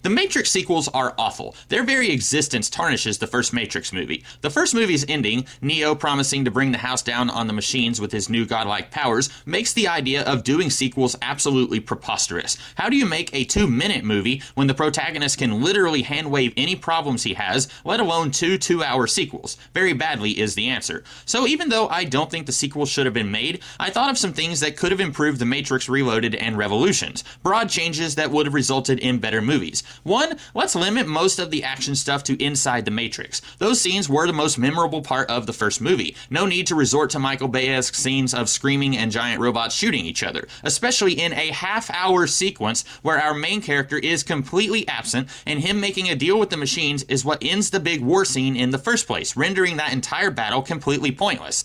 The Matrix sequels are awful. Their very existence tarnishes the first Matrix movie. The first movie's ending, Neo promising to bring the house down on the machines with his new godlike powers, makes the idea of doing sequels absolutely preposterous. How do you make a 2-minute movie when the protagonist can literally hand-wave any problems he has, let alone 2 2-hour sequels? Very badly is the answer. So even though I don't think the sequels should have been made, I thought of some things that could have improved The Matrix Reloaded and Revolutions. Broad changes that would have resulted in better movies. One, let's limit most of the action stuff to inside the Matrix. Those scenes were the most memorable part of the first movie. No need to resort to Michael Bay-esque scenes of screaming and giant robots shooting each other, especially in a half-hour sequence where our main character is completely absent and him making a deal with the machines is what ends the big war scene in the first place, rendering that entire battle completely pointless.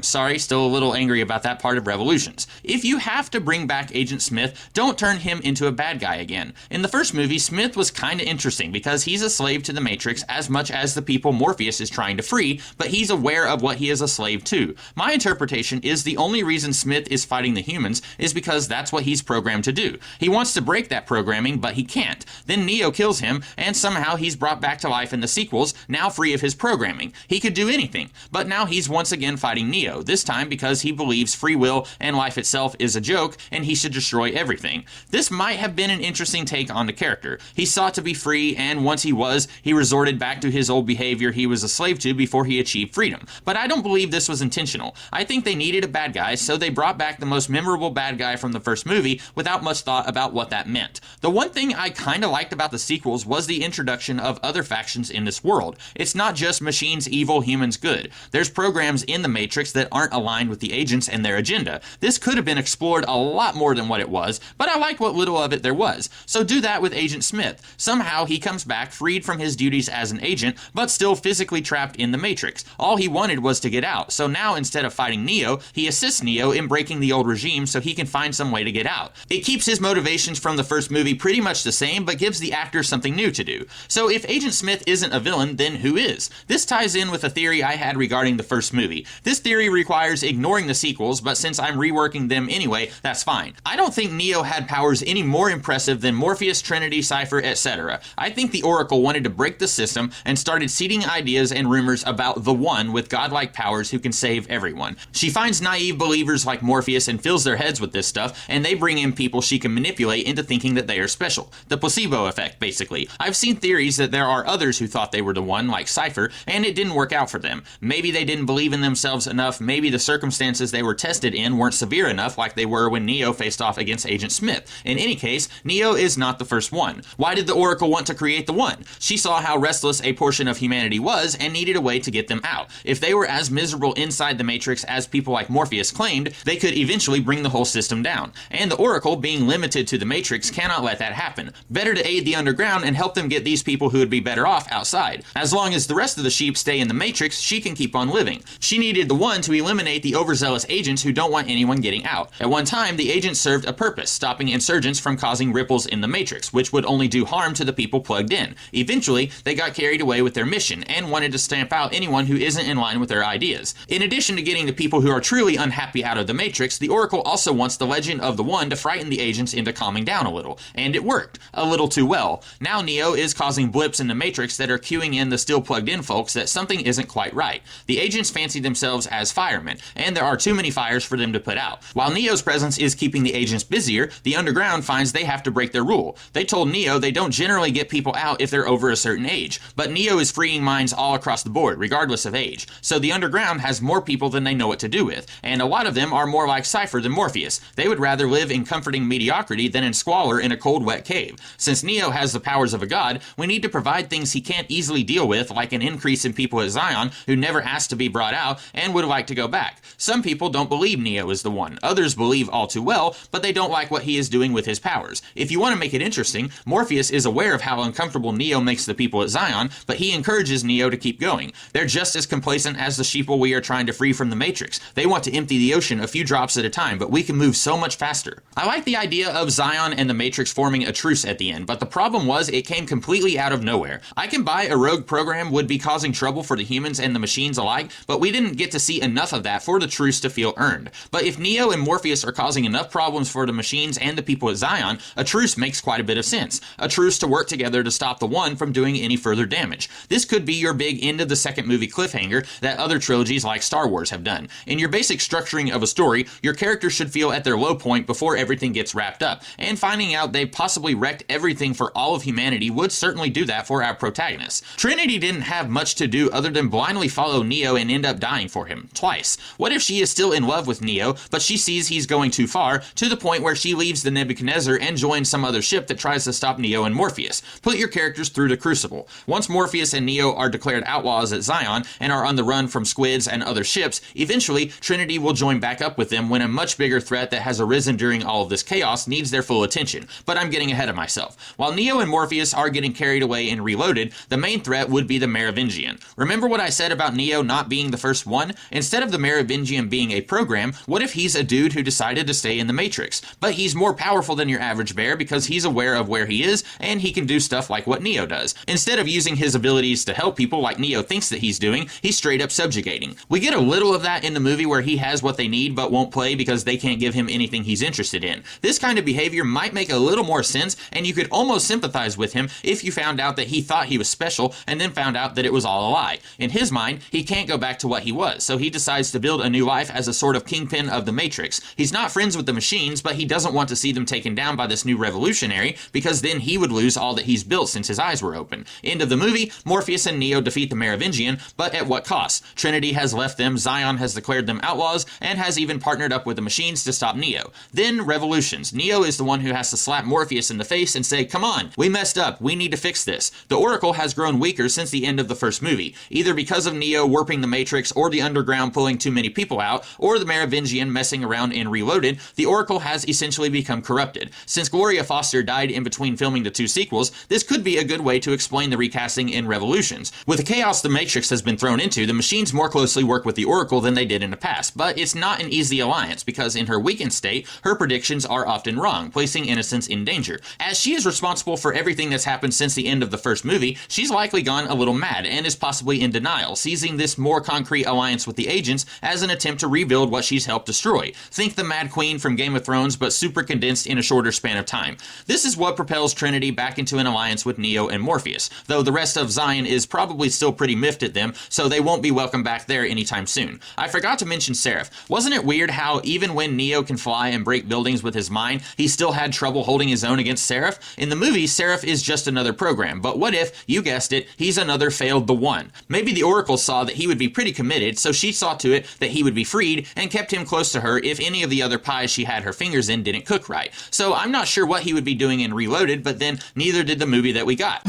Sorry, still a little angry about that part of Revolutions. If you have to bring back Agent Smith, don't turn him into a bad guy again. In the first movie, Smith was kinda interesting because he's a slave to the Matrix as much as the people Morpheus is trying to free, but he's aware of what he is a slave to. My interpretation is the only reason Smith is fighting the humans is because that's what he's programmed to do. He wants to break that programming, but he can't. Then Neo kills him, and somehow he's brought back to life in the sequels, now free of his programming. He could do anything, but now he's once again fighting Neo, this time because he believes free will and life itself is a joke, and he should destroy everything. This might have been an interesting take on the character. He sought to be free, and once he was, he resorted back to his old behavior he was a slave to before he achieved freedom. But I don't believe this was intentional. I think they needed a bad guy, so they brought back the most memorable bad guy from the first movie without much thought about what that meant. The one thing I kinda liked about the sequels was the introduction of other factions in this world. It's not just machines evil, humans good. There's programs in the Matrix that aren't aligned with the agents and their agenda. This could have been explored a lot more than what it was, but I liked what little of it there was. So do that with Agent Smith. Somehow he comes back freed from his duties as an agent, but still physically trapped in the Matrix. All he wanted was to get out, so now instead of fighting Neo, he assists Neo in breaking the old regime so he can find some way to get out. It keeps his motivations from the first movie pretty much the same, but gives the actor something new to do. So if Agent Smith isn't a villain, then who is? This ties in with a theory I had regarding the first movie. This theory requires ignoring the sequels, but since I'm reworking them anyway, that's fine. I don't think Neo had powers any more impressive than Morpheus, Trinity, Cypher, etc. I think the Oracle wanted to break the system and started seeding ideas and rumors about the One with godlike powers who can save everyone. She finds naive believers like Morpheus and fills their heads with this stuff, and they bring in people she can manipulate into thinking that they are special. The placebo effect, basically. I've seen theories that there are others who thought they were the One, like Cypher, and it didn't work out for them. Maybe they didn't believe in themselves enough, maybe the circumstances they were tested in weren't severe enough like they were when Neo faced off against Agent Smith. In any case, Neo is not the first one. Why did the Oracle want to create the One? She saw how restless a portion of humanity was and needed a way to get them out. If they were as miserable inside the Matrix as people like Morpheus claimed, they could eventually bring the whole system down. And the Oracle, being limited to the Matrix, cannot let that happen. Better to aid the underground and help them get these people who would be better off outside. As long as the rest of the sheep stay in the Matrix, she can keep on living. She needed the One to eliminate the overzealous agents who don't want anyone getting out. At one time, the agents served a purpose, stopping insurgents from causing ripples in the Matrix, which would only do harm to the people plugged in. Eventually, they got carried away with their mission and wanted to stamp out anyone who isn't in line with their ideas. In addition to getting the people who are truly unhappy out of the Matrix, the Oracle also wants the legend of the One to frighten the agents into calming down a little. And it worked. A little too well. Now Neo is causing blips in the Matrix that are cueing in the still plugged in folks that something isn't quite right. The agents fancy themselves as firemen, and there are too many fires for them to put out. While Neo's presence is keeping the agents busier, the underground finds they have to break their rule. They told Neo they don't generally get people out if they're over a certain age, but Neo is freeing minds all across the board, regardless of age. So the underground has more people than they know what to do with, and a lot of them are more like Cypher than Morpheus. They would rather live in comforting mediocrity than in squalor in a cold, wet cave. Since Neo has the powers of a god, we need to provide things he can't easily deal with, like an increase in people at Zion who never asked to be brought out and would like to go back. Some people don't believe Neo is the One. Others believe all too well, but they don't like what he is doing with his powers. If you want to make it interesting, Morpheus is aware of how uncomfortable Neo makes the people at Zion, but he encourages Neo to keep going. They're just as complacent as the sheeple we are trying to free from the Matrix. They want to empty the ocean a few drops at a time, but we can move so much faster. I like the idea of Zion and the Matrix forming a truce at the end, but the problem was it came completely out of nowhere. I can buy a rogue program would be causing trouble for the humans and the machines alike, but we didn't get to see enough of that for the truce to feel earned. But if Neo and Morpheus are causing enough problems for the machines and the people at Zion, a truce makes quite a bit of sense. a truce to work together to stop the One from doing any further damage. This could be your big end of the second movie cliffhanger that other trilogies like Star Wars have done. In your basic structuring of a story, your characters should feel at their low point before everything gets wrapped up, and finding out they possibly wrecked everything for all of humanity would certainly do that for our protagonist. Trinity didn't have much to do other than blindly follow Neo and end up dying for him, twice. What if she is still in love with Neo, but she sees he's going too far, to the point where she leaves the Nebuchadnezzar and joins some other ship that tries to stop Neo and Morpheus? Put your characters through the crucible. Once Morpheus and Neo are declared outlaws at Zion and are on the run from squids and other ships, eventually Trinity will join back up with them when a much bigger threat that has arisen during all of this chaos needs their full attention. But I'm getting ahead of myself. While Neo and Morpheus are getting carried away in Reloaded, the main threat would be the Merovingian. Remember what I said about Neo not being the first one? Instead of the Merovingian being a program, what if he's a dude who decided to stay in the Matrix? But he's more powerful than your average bear because he's aware of where he is and he can do stuff like what Neo does. Instead of using his abilities to help people like Neo thinks that he's doing, he's straight up subjugating. We get a little of that in the movie where he has what they need but won't play because they can't give him anything he's interested in. This kind of behavior might make a little more sense, and you could almost sympathize with him if you found out that he thought he was special and then found out that it was all a lie. In his mind, he can't go back to what he was, so he decides to build a new life as a sort of kingpin of the Matrix. He's not friends with the machines, but he doesn't want to see them taken down by this new revolutionary, because then he would lose all that he's built since his eyes were open. End of the movie, Morpheus and Neo defeat the Merovingian, but at what cost? Trinity has left them, Zion has declared them outlaws, and has even partnered up with the machines to stop Neo. Then revolutions. Neo is the one who has to slap Morpheus in the face and say, "Come on, we messed up, we need to fix this." The Oracle has grown weaker since the end of the first movie, either because of Neo warping the Matrix, or the Underground pulling too many people out, or the Merovingian messing around in Reloaded. The Oracle has essentially become corrupted. Since Gloria Foster died in between filming the two sequels, this could be a good way to explain the recasting in Revolutions. With the chaos the Matrix has been thrown into, the machines more closely work with the Oracle than they did in the past, but it's not an easy alliance, because in her weakened state, her predictions are often wrong, placing innocents in danger. As she is responsible for everything that's happened since the end of the first movie, she's likely gone a little mad and is possibly in denial, seizing this more concrete alliance with the agents as an attempt to rebuild what she's helped destroy. Think the Mad Queen from Game of Thrones, but super condensed in a shorter span of time. This is what propels Trinity back into an alliance with Neo and Morpheus, though the rest of Zion is probably still pretty miffed at them, so they won't be welcome back there anytime soon. I forgot to mention Seraph. Wasn't it weird how even when Neo can fly and break buildings with his mind, he still had trouble holding his own against Seraph? In the movie, Seraph is just another program, but what if, you guessed it, he's another failed the One? Maybe the Oracle saw that he would be pretty committed, so she saw to it that he would be freed and kept him close to her if any of the other pies she had her fingers in didn't cook right. So I'm not sure what he would be doing in Reloaded, but then neither did the movie that we got.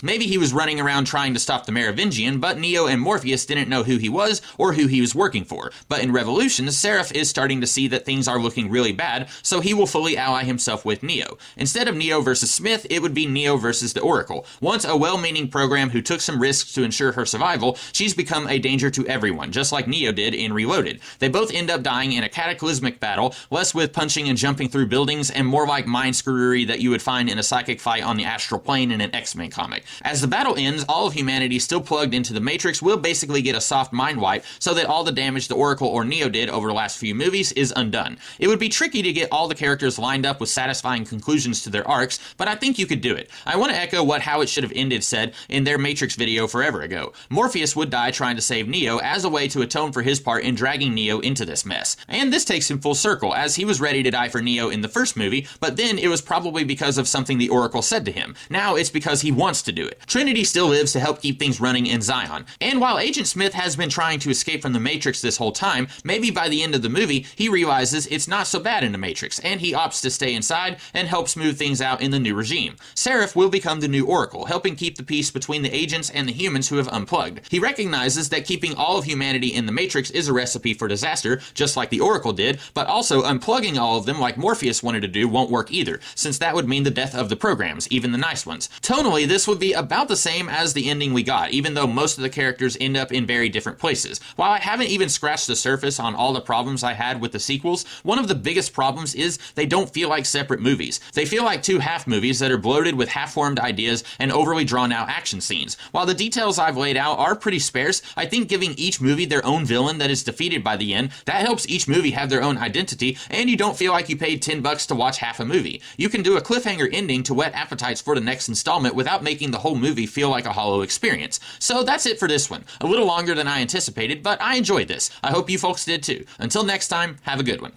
Maybe he was running around trying to stop the Merovingian, but Neo and Morpheus didn't know who he was or who he was working for. But in Revolutions, Seraph is starting to see that things are looking really bad, so he will fully ally himself with Neo. Instead of Neo versus Smith, it would be Neo versus the Oracle. Once a well-meaning program who took some risks to ensure her survival, she's become a danger to everyone, just like Neo did in Reloaded. They both end up dying in a cataclysmic battle, less with punching and jumping through buildings, and more like mind screwery that you would find in a psychic fight on the astral plane in an X-Men comic. As the battle ends, all of humanity still plugged into the Matrix will basically get a soft mind wipe so that all the damage the Oracle or Neo did over the last few movies is undone. It would be tricky to get all the characters lined up with satisfying conclusions to their arcs, but I think you could do it. I want to echo what How It Should Have Ended said in their Matrix video forever ago. Morpheus would die trying to save Neo as a way to atone for his part in dragging Neo into this mess. And this takes him full circle, as he was ready to die for Neo in the first movie, but then it was probably because of something the Oracle said to him. Now it's because he wants to do it. Trinity still lives to help keep things running in Zion. And while Agent Smith has been trying to escape from the Matrix this whole time, maybe by the end of the movie, he realizes it's not so bad in the Matrix, and he opts to stay inside and help smooth things out in the new regime. Seraph will become the new Oracle, helping keep the peace between the agents and the humans who have unplugged. He recognizes that keeping all of humanity in the Matrix is a recipe for disaster, just like the Oracle did, but also unplugging all of them like Morpheus wanted to do won't work either, since that would mean the death of the programs, even the nice ones. Tonally, this would be be about the same as the ending we got, even though most of the characters end up in very different places. While I haven't even scratched the surface on all the problems I had with the sequels, one of the biggest problems is they don't feel like separate movies. They feel like two half movies that are bloated with half-formed ideas and overly drawn-out action scenes. While the details I've laid out are pretty sparse, I think giving each movie their own villain that is defeated by the end, that helps each movie have their own identity, and you don't feel like you paid $10 to watch half a movie. You can do a cliffhanger ending to whet appetites for the next installment without making the whole movie feel like a hollow experience. So that's it for this one. A little longer than I anticipated, but I enjoyed this. I hope you folks did too. Until next time, have a good one.